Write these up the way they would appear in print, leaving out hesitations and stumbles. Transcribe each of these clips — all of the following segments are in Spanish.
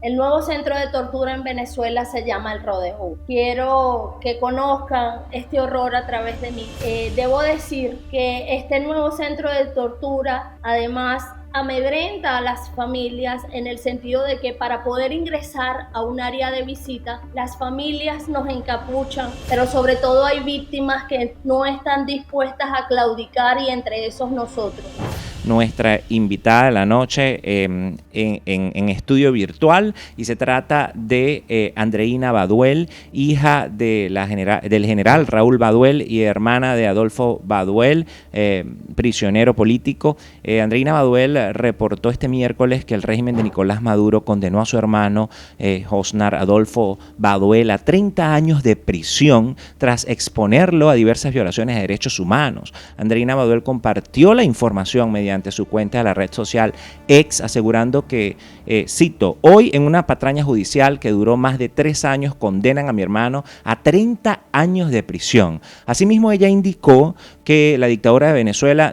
El nuevo centro de tortura en Venezuela se llama El Rodeo. Quiero que conozcan este horror a través de mí. Debo decir que este nuevo centro de tortura, además, amedrenta a las familias en el sentido de que para poder ingresar a un área de visita, las familias nos encapuchan, pero sobre todo hay víctimas que no están dispuestas a claudicar y entre esos nosotros. Nuestra invitada de la noche en estudio virtual, y se trata de Andreina Baduel, hija de del general Raúl Baduel y hermana de Adolfo Baduel, prisionero político. Andreina Baduel reportó este miércoles que el régimen de Nicolás Maduro condenó a su hermano Hosnar Adolfo Baduel a 30 años de prisión tras exponerlo a diversas violaciones de derechos humanos. Andreina Baduel compartió la información mediante su cuenta de la red social X, asegurando que, cito, hoy en una patraña judicial que duró más de 3 años condenan a mi hermano a 30 años de prisión. Asimismo, ella indicó que a la dictadura de Venezuela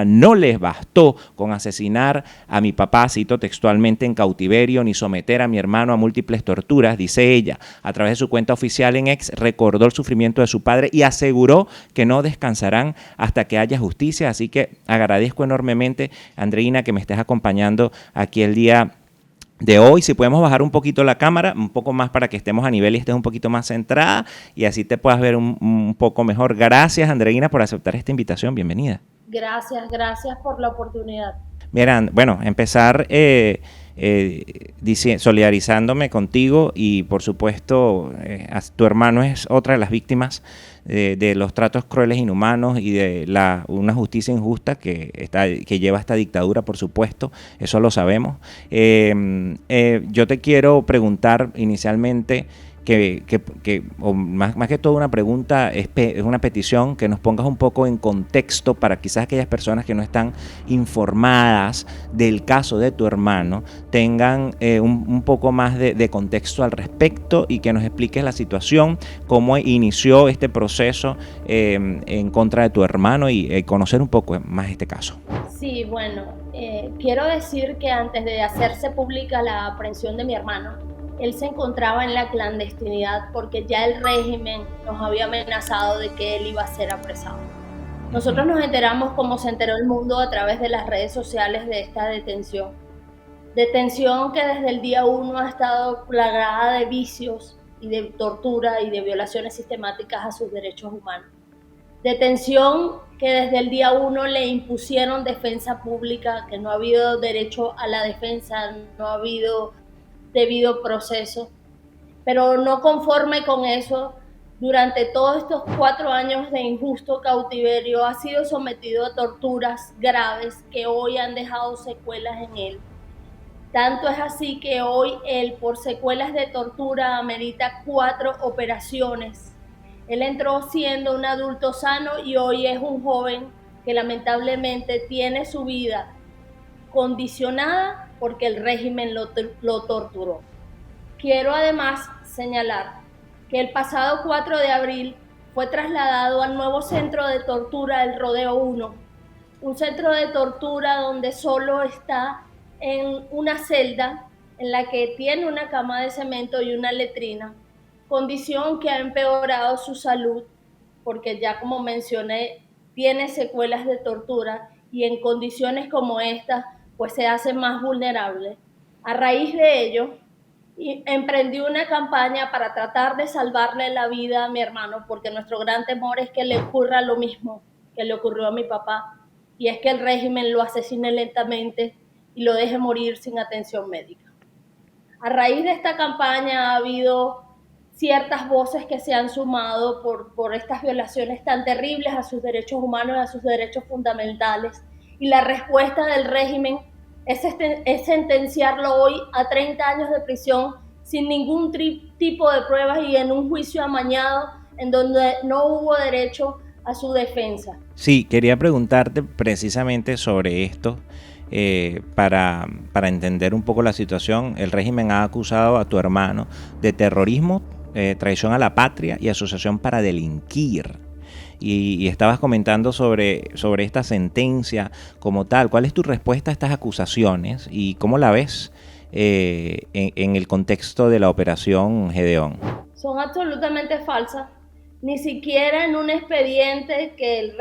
no les bastó con asesinar a mi papá, cito textualmente, en cautiverio, ni someter a mi hermano a múltiples torturas, dice ella. A través de su cuenta oficial en X recordó el sufrimiento de su padre y aseguró que no descansarán hasta que haya justicia. Así que agradezco enormemente, Andreina, que me estés acompañando aquí el día de hoy. Si podemos bajar un poquito la cámara, un poco más para que estemos a nivel y estés un poquito más centrada y así te puedas ver un poco mejor. Gracias, Andreina, por aceptar esta invitación. Bienvenida. Gracias por la oportunidad. Miran, bueno, empezar solidarizándome contigo y por supuesto tu hermano es otra de las víctimas de los tratos crueles, inhumanos y de una justicia injusta que lleva esta dictadura, por supuesto, eso lo sabemos. Yo te quiero preguntar inicialmente o más que todo una pregunta, es una petición, que nos pongas un poco en contexto para quizás aquellas personas que no están informadas del caso de tu hermano tengan un poco más de contexto al respecto, y que nos expliques la situación, cómo inició este proceso en contra de tu hermano y conocer un poco más este caso. Sí, bueno, quiero decir que antes de hacerse pública la aprehensión de mi hermano, él se encontraba en la clandestinidad porque ya el régimen nos había amenazado de que él iba a ser apresado. Nosotros nos enteramos, como se enteró el mundo, a través de las redes sociales, de esta detención. Detención que desde el día 1 ha estado plagada de vicios y de tortura y de violaciones sistemáticas a sus derechos humanos. Detención que desde el día 1 le impusieron defensa pública, que no ha habido derecho a la defensa, no ha habido debido proceso. Pero no conforme con eso, durante todos estos 4 años de injusto cautiverio ha sido sometido a torturas graves que hoy han dejado secuelas en él. Tanto es así que hoy él, por secuelas de tortura, amerita 4 operaciones. Él entró siendo un adulto sano y hoy es un joven que lamentablemente tiene su vida condicionada porque el régimen lo torturó. Quiero además señalar que el pasado 4 de abril fue trasladado al nuevo centro de tortura El Rodeo 1, un centro de tortura donde solo está en una celda en la que tiene una cama de cemento y una letrina, condición que ha empeorado su salud porque ya, como mencioné, tiene secuelas de tortura y en condiciones como estas pues se hace más vulnerable. A raíz de ello, emprendió una campaña para tratar de salvarle la vida a mi hermano, porque nuestro gran temor es que le ocurra lo mismo que le ocurrió a mi papá, y es que el régimen lo asesine lentamente y lo deje morir sin atención médica. A raíz de esta campaña ha habido ciertas voces que se han sumado por estas violaciones tan terribles a sus derechos humanos y a sus derechos fundamentales, y la respuesta del régimen es sentenciarlo hoy a 30 años de prisión sin ningún tipo de pruebas y en un juicio amañado en donde no hubo derecho a su defensa. Sí, quería preguntarte precisamente sobre esto. Para entender un poco la situación, el régimen ha acusado a tu hermano de terrorismo, traición a la patria y asociación para delinquir. Y estabas comentando sobre esta sentencia como tal. ¿Cuál es tu respuesta a estas acusaciones y cómo la ves en el contexto de la operación Gedeón. Son absolutamente falsas. Ni siquiera en un expediente que el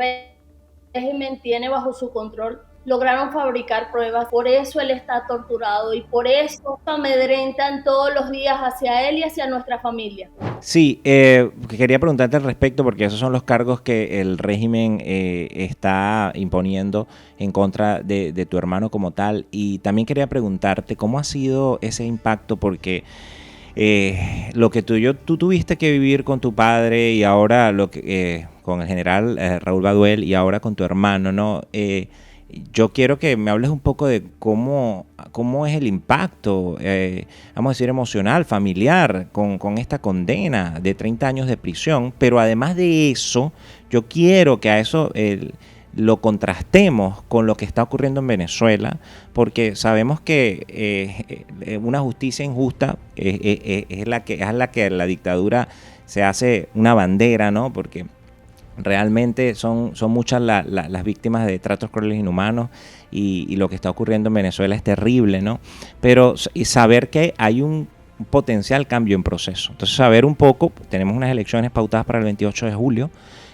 régimen tiene bajo su control lograron fabricar pruebas. Por eso él está torturado y por eso amedrentan todos los días hacia él y hacia nuestra familia. Sí, quería preguntarte al respecto porque esos son los cargos que el régimen está imponiendo en contra de tu hermano como tal, y también quería preguntarte cómo ha sido ese impacto, porque lo que tú tuviste que vivir con tu padre y ahora con el general Raúl Baduel y ahora con tu hermano, ¿no? Yo quiero que me hables un poco de cómo es el impacto, vamos a decir, emocional, familiar, con esta condena de 30 años de prisión. Pero además de eso, yo quiero que a eso lo contrastemos con lo que está ocurriendo en Venezuela, porque sabemos que una justicia injusta es la que la dictadura se hace una bandera, ¿no? Porque realmente son muchas las víctimas de tratos crueles e inhumanos, y lo que está ocurriendo en Venezuela es terrible, ¿no? Pero y saber que hay un potencial cambio en proceso. Entonces, saber un poco, tenemos unas elecciones pautadas para el 28 de julio,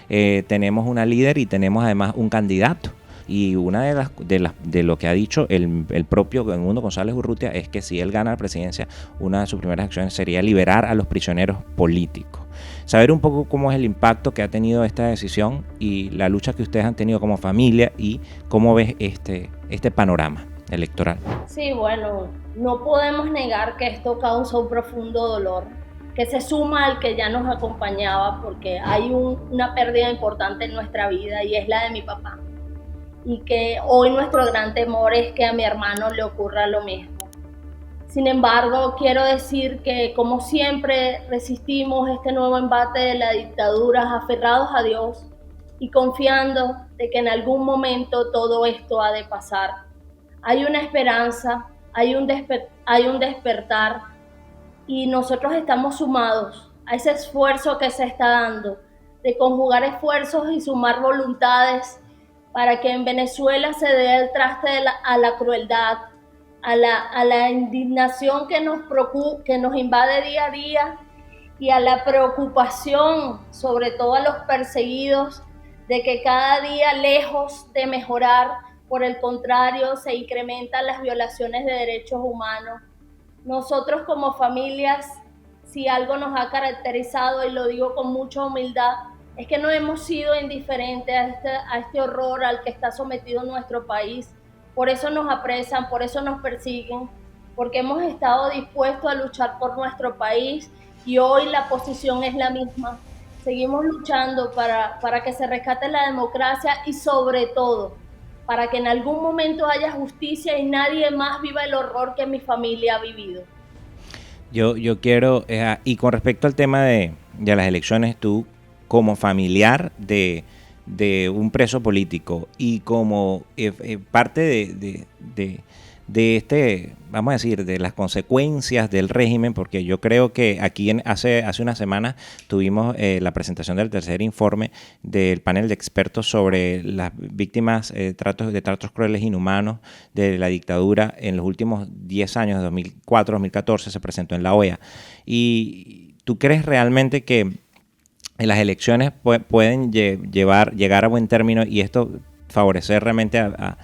tenemos una líder y tenemos además un candidato. Y una de lo que ha dicho el propio Edmundo González Urrutia es que si él gana la presidencia, una de sus primeras acciones sería liberar a los prisioneros políticos. Saber un poco cómo es el impacto que ha tenido esta decisión y la lucha que ustedes han tenido como familia, y cómo ves este panorama electoral. Sí, bueno, no podemos negar que esto causa un profundo dolor, que se suma al que ya nos acompañaba, porque hay una pérdida importante en nuestra vida y es la de mi papá. Y que hoy nuestro gran temor es que a mi hermano le ocurra lo mismo. Sin embargo, quiero decir que, como siempre, resistimos este nuevo embate de la dictadura, aferrados a Dios y confiando de que en algún momento todo esto ha de pasar. Hay una esperanza, hay un despertar, y nosotros estamos sumados a ese esfuerzo que se está dando, de conjugar esfuerzos y sumar voluntades para que en Venezuela se dé el traste a la crueldad, a la indignación que nos invade día a día, y a la preocupación, sobre todo a los perseguidos, de que cada día, lejos de mejorar, por el contrario, se incrementan las violaciones de derechos humanos. Nosotros como familias, si algo nos ha caracterizado, y lo digo con mucha humildad, es que no hemos sido indiferentes a este horror al que está sometido nuestro país. Por eso nos apresan, por eso nos persiguen, porque hemos estado dispuestos a luchar por nuestro país, y hoy la posición es la misma. Seguimos luchando para que se rescate la democracia, y sobre todo para que en algún momento haya justicia y nadie más viva el horror que mi familia ha vivido. Yo quiero, y con respecto al tema de las elecciones, tú como familiar de un preso político y como parte de este, vamos a decir, de las consecuencias del régimen, porque yo creo que aquí hace unas semanas tuvimos la presentación del tercer informe del panel de expertos sobre las víctimas de tratos crueles e inhumanos de la dictadura en los últimos 10 años, de 2004-2014, se presentó en la OEA. ¿Y tú crees realmente que las elecciones pueden llegar a buen término y esto favorecer realmente a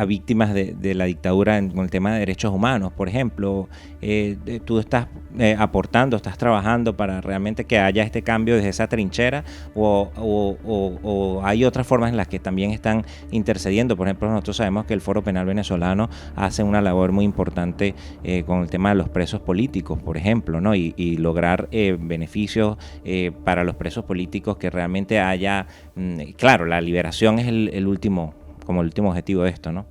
víctimas de la dictadura con el tema de derechos humanos? Por ejemplo, tú estás aportando, estás trabajando para realmente que haya este cambio desde esa trinchera, o hay otras formas en las que también están intercediendo. Por ejemplo, nosotros sabemos que el Foro Penal Venezolano hace una labor muy importante con el tema de los presos políticos, por ejemplo, ¿no? Y lograr beneficios para los presos políticos, que realmente haya, claro, la liberación es el último objetivo de esto, ¿no?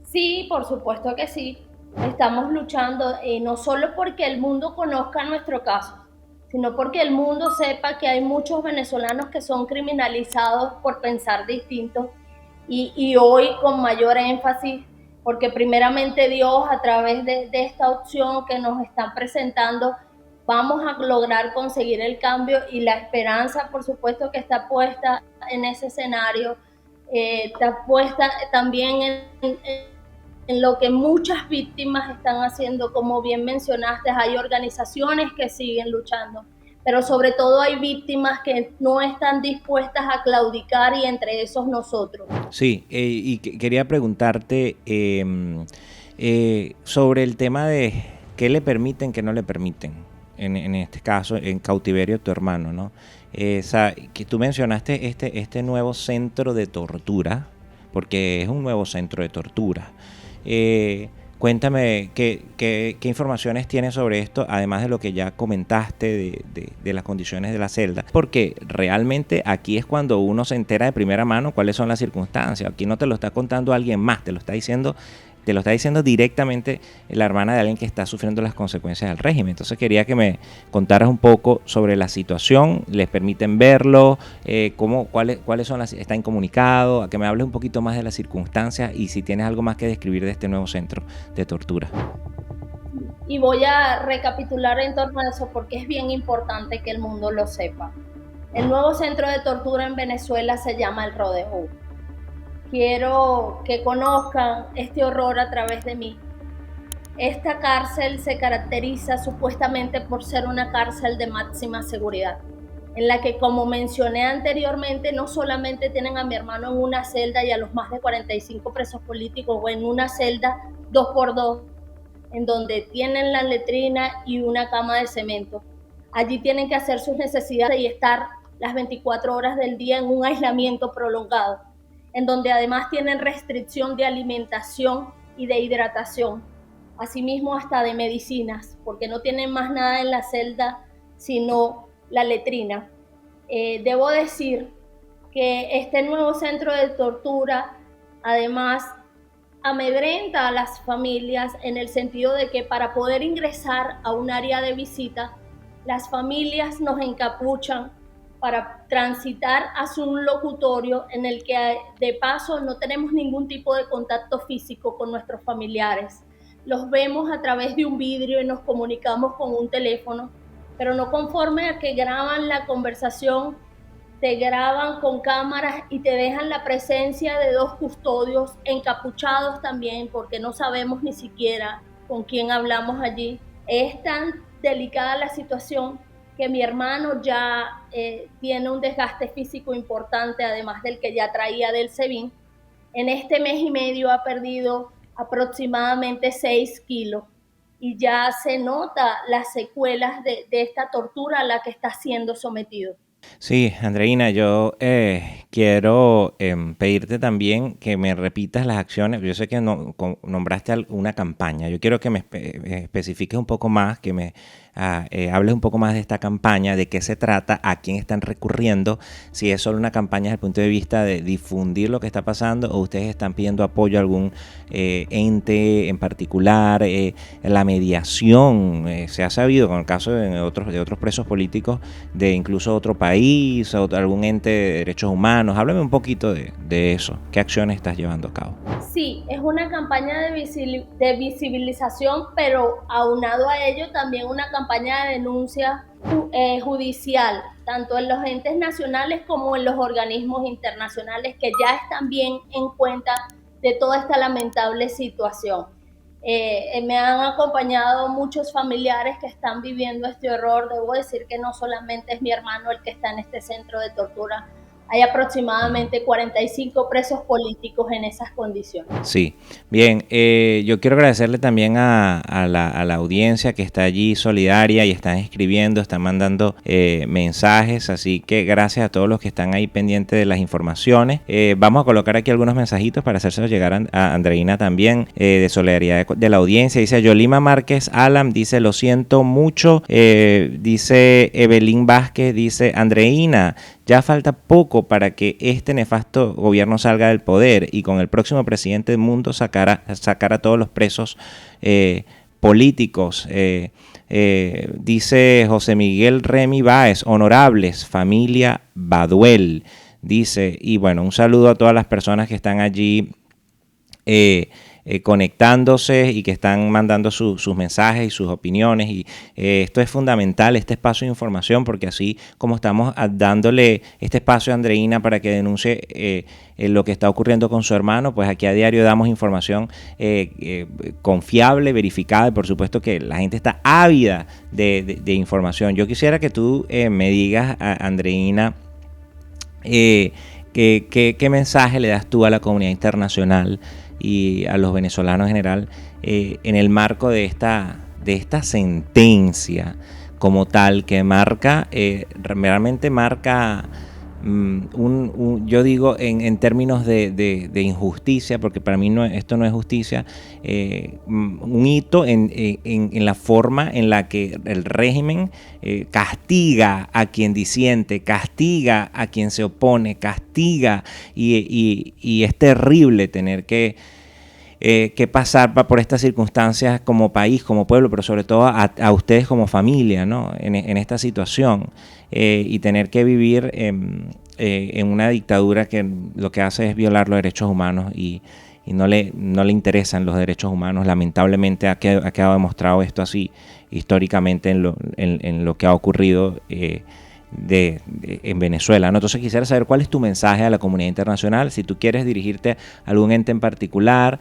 Sí, por supuesto que sí. Estamos luchando no solo porque el mundo conozca nuestro caso, sino porque el mundo sepa que hay muchos venezolanos que son criminalizados por pensar distinto, y hoy con mayor énfasis, porque primeramente Dios, a través de esta opción que nos están presentando, vamos a lograr conseguir el cambio, y la esperanza, por supuesto, que está puesta en ese escenario. Está puesta también en lo que muchas víctimas están haciendo. Como bien mencionaste, hay organizaciones que siguen luchando, pero sobre todo hay víctimas que no están dispuestas a claudicar, y entre esos nosotros. Sí, y quería preguntarte sobre el tema de qué le permiten, qué no le permiten, en este caso, en cautiverio tu hermano, ¿no? Que tú mencionaste este nuevo centro de tortura, porque es un nuevo centro de tortura. Cuéntame qué informaciones tienes sobre esto, además de lo que ya comentaste de las condiciones de la celda, porque realmente aquí es cuando uno se entera de primera mano cuáles son las circunstancias. Aquí no te lo está contando alguien más, te lo está diciendo directamente la hermana de alguien que está sufriendo las consecuencias del régimen. Entonces quería que me contaras un poco sobre la situación, les permiten verlo, cuáles son está incomunicado, a que me hables un poquito más de las circunstancias y si tienes algo más que describir de este nuevo centro de tortura. Y voy a recapitular en torno a eso porque es bien importante que el mundo lo sepa. El nuevo centro de tortura en Venezuela se llama El Rodeo. Quiero que conozcan este horror a través de mí. Esta cárcel se caracteriza supuestamente por ser una cárcel de máxima seguridad, en la que, como mencioné anteriormente, no solamente tienen a mi hermano en una celda y a los más de 45 presos políticos, o en una celda 2x2, en donde tienen la letrina y una cama de cemento. Allí tienen que hacer sus necesidades y estar las 24 horas del día en un aislamiento prolongado, en donde además tienen restricción de alimentación y de hidratación, asimismo hasta de medicinas, porque no tienen más nada en la celda sino la letrina. Debo decir que este nuevo centro de tortura además amedrenta a las familias, en el sentido de que para poder ingresar a un área de visita, las familias nos encapuchan para transitar hacia un locutorio en el que de paso no tenemos ningún tipo de contacto físico con nuestros familiares. Los vemos a través de un vidrio y nos comunicamos con un teléfono, pero no conforme a que graban la conversación, te graban con cámaras y te dejan la presencia de 2 custodios encapuchados también, porque no sabemos ni siquiera con quién hablamos allí. Es tan delicada la situación que mi hermano ya tiene un desgaste físico importante, además del que ya traía del SEBIN. En este mes y medio ha perdido aproximadamente 6 kilos y ya se nota las secuelas de esta tortura a la que está siendo sometido. Sí, Andreina, yo quiero pedirte también que me repitas las acciones. Yo sé que nombraste una campaña. Yo quiero que me especifiques un poco más, que me hables un poco más de esta campaña, de qué se trata, a quién están recurriendo, si es solo una campaña desde el punto de vista de difundir lo que está pasando o ustedes están pidiendo apoyo a algún ente en particular. La mediación, se ha sabido con el caso de otros presos políticos de incluso otro país o algún ente de derechos humanos. Háblame un poquito de eso. ¿Qué acciones estás llevando a cabo? Sí, es una campaña de visibilización, pero aunado a ello también una campaña de denuncia judicial, tanto en los entes nacionales como en los organismos internacionales, que ya están bien en cuenta de toda esta lamentable situación. Me han acompañado muchos familiares que están viviendo este horror. Debo decir que no solamente es mi hermano el que está en este centro de tortura. Hay aproximadamente 45 presos políticos en esas condiciones. Sí, bien, yo quiero agradecerle también a la audiencia que está allí solidaria y están escribiendo, están mandando mensajes, así que gracias a todos los que están ahí pendientes de las informaciones. Vamos a colocar aquí algunos mensajitos para hacérselos llegar a Andreina también, de solidaridad de la audiencia. Dice Yolima Márquez Alam, dice lo siento mucho, dice Evelyn Vázquez, dice Andreina, ya falta poco para que este nefasto gobierno salga del poder y con el próximo presidente del mundo sacar a todos los presos políticos. Dice José Miguel Remy Báez, honorables, familia Baduel. Dice, y bueno, un saludo a todas las personas que están allí conectándose y que están mandando sus mensajes y sus opiniones. Y esto es fundamental, este espacio de información, porque así como estamos dándole este espacio a Andreina para que denuncie lo que está ocurriendo con su hermano, pues aquí a diario damos información confiable, verificada, y por supuesto que la gente está ávida de información. Yo quisiera que tú me digas, Andreina, ¿qué mensaje le das tú a la comunidad internacional y a los venezolanos en general en el marco de esta sentencia como tal, que marca, realmente marca yo digo en términos de injusticia, porque para mí esto no es justicia, un hito en la forma en la que el régimen castiga a quien disiente, castiga a quien se opone, castiga, y es terrible tener que pasar por estas circunstancias como país, como pueblo, pero sobre todo a ustedes como familia, ¿no? En esta situación, y tener que vivir en una dictadura que lo que hace es violar los derechos humanos y no le interesan los derechos humanos. Lamentablemente ha quedado demostrado esto así históricamente en lo que ha ocurrido en Venezuela, ¿no? Entonces quisiera saber cuál es tu mensaje a la comunidad internacional, si tú quieres dirigirte a algún ente en particular,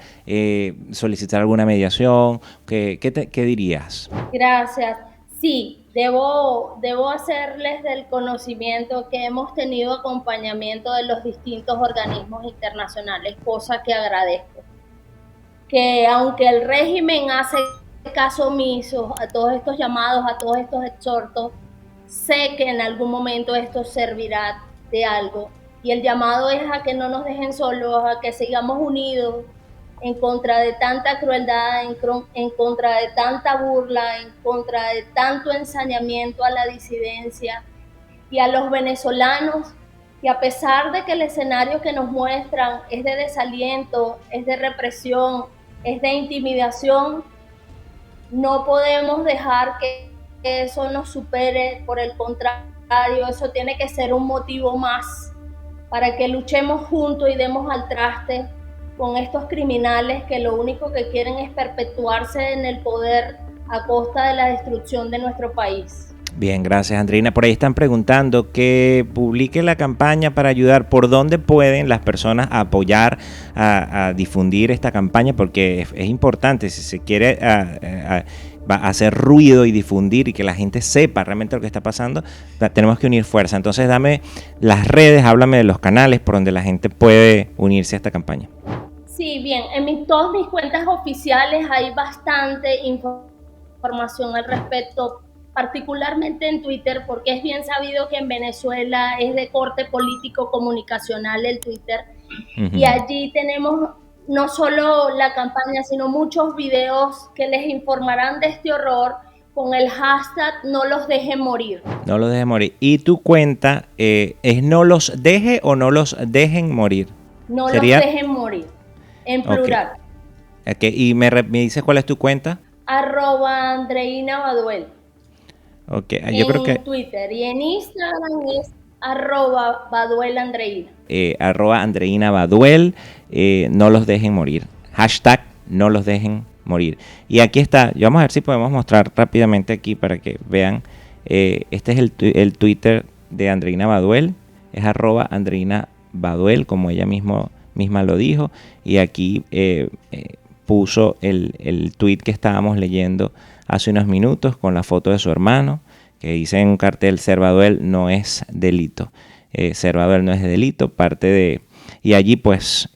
solicitar alguna mediación, ¿qué dirías? Gracias. Sí, debo hacerles del conocimiento que hemos tenido acompañamiento de los distintos organismos internacionales, cosa que agradezco. Que aunque el régimen hace caso omiso a todos estos llamados, a todos estos exhortos, sé que en algún momento esto servirá de algo. Y el llamado es a que no nos dejen solos, a que sigamos unidos en contra de tanta crueldad, en contra de tanta burla, en contra de tanto ensañamiento a la disidencia, y a los venezolanos que, a pesar de que el escenario que nos muestran es de desaliento, es de represión, es de intimidación, no podemos dejar que eso nos supere. Por el contrario, eso tiene que ser un motivo más para que luchemos juntos y demos al traste con estos criminales que lo único que quieren es perpetuarse en el poder a costa de la destrucción de nuestro país. Bien, gracias, Andreina. Por ahí están preguntando que publique la campaña para ayudar. ¿Por dónde pueden las personas apoyar a difundir esta campaña? Porque es importante, si se quiere hacer ruido y difundir y que la gente sepa realmente lo que está pasando, tenemos que unir fuerza. Entonces dame las redes, háblame de los canales por donde la gente puede unirse a esta campaña. Sí, bien, en todas mis cuentas oficiales hay bastante información al respecto, particularmente en Twitter, porque es bien sabido que en Venezuela es de corte político comunicacional el Twitter. Uh-huh. Y allí tenemos no solo la campaña, sino muchos videos que les informarán de este horror con el hashtag No los dejen morir. No los dejen morir. ¿Y tu cuenta es No los deje o No los dejen morir? No ¿sería? Los dejen morir, en plural. Okay. ¿Y me dices cuál es tu cuenta? @Andreina Baduel. Okay. Yo creo que Twitter, y en Instagram es @BaduelAndreina. @Andreina Baduel, no los dejen morir. Hashtag no los dejen morir. Y aquí está, vamos a ver si podemos mostrar rápidamente aquí para que vean. Este es el Twitter de Andreina Baduel, es @Andreina Baduel, como ella misma lo dijo. Y aquí puso el tweet que estábamos leyendo hace unos minutos con la foto de su hermano, que dice en un cartel: ser Baduel no es delito. Ser Baduel no es delito, y allí pues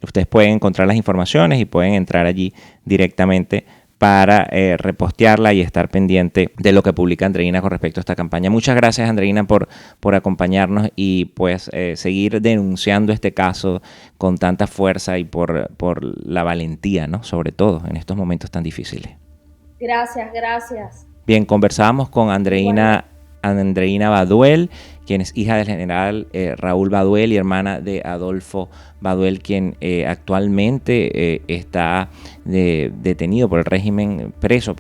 ustedes pueden encontrar las informaciones y pueden entrar allí directamente para repostearla y estar pendiente de lo que publica Andreina con respecto a esta campaña. Muchas gracias, Andreina, por acompañarnos y pues seguir denunciando este caso con tanta fuerza y por la valentía, ¿no? Sobre todo en estos momentos tan difíciles. Gracias. Bien, conversábamos con Andreina Baduel, quien es hija del general Raúl Baduel y hermana de Adolfo Baduel, quien actualmente está detenido por el régimen, preso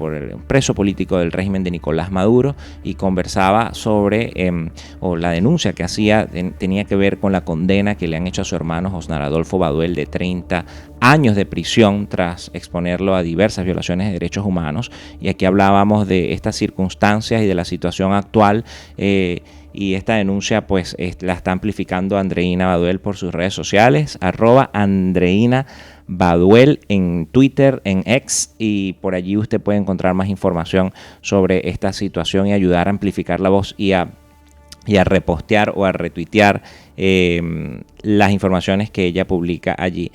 político del régimen de Nicolás Maduro, y conversaba sobre, o la denuncia que hacía tenía que ver con la condena que le han hecho a su hermano Osnar Adolfo Baduel de 30 años de prisión tras exponerlo a diversas violaciones de derechos humanos. Y aquí hablábamos de estas circunstancias y de la situación actual, y esta denuncia pues la está amplificando Andreina Baduel por sus redes sociales, @Andreina Baduel en Twitter, en X, y por allí usted puede encontrar más información sobre esta situación y ayudar a amplificar la voz y a repostear o a retuitear las informaciones que ella publica allí.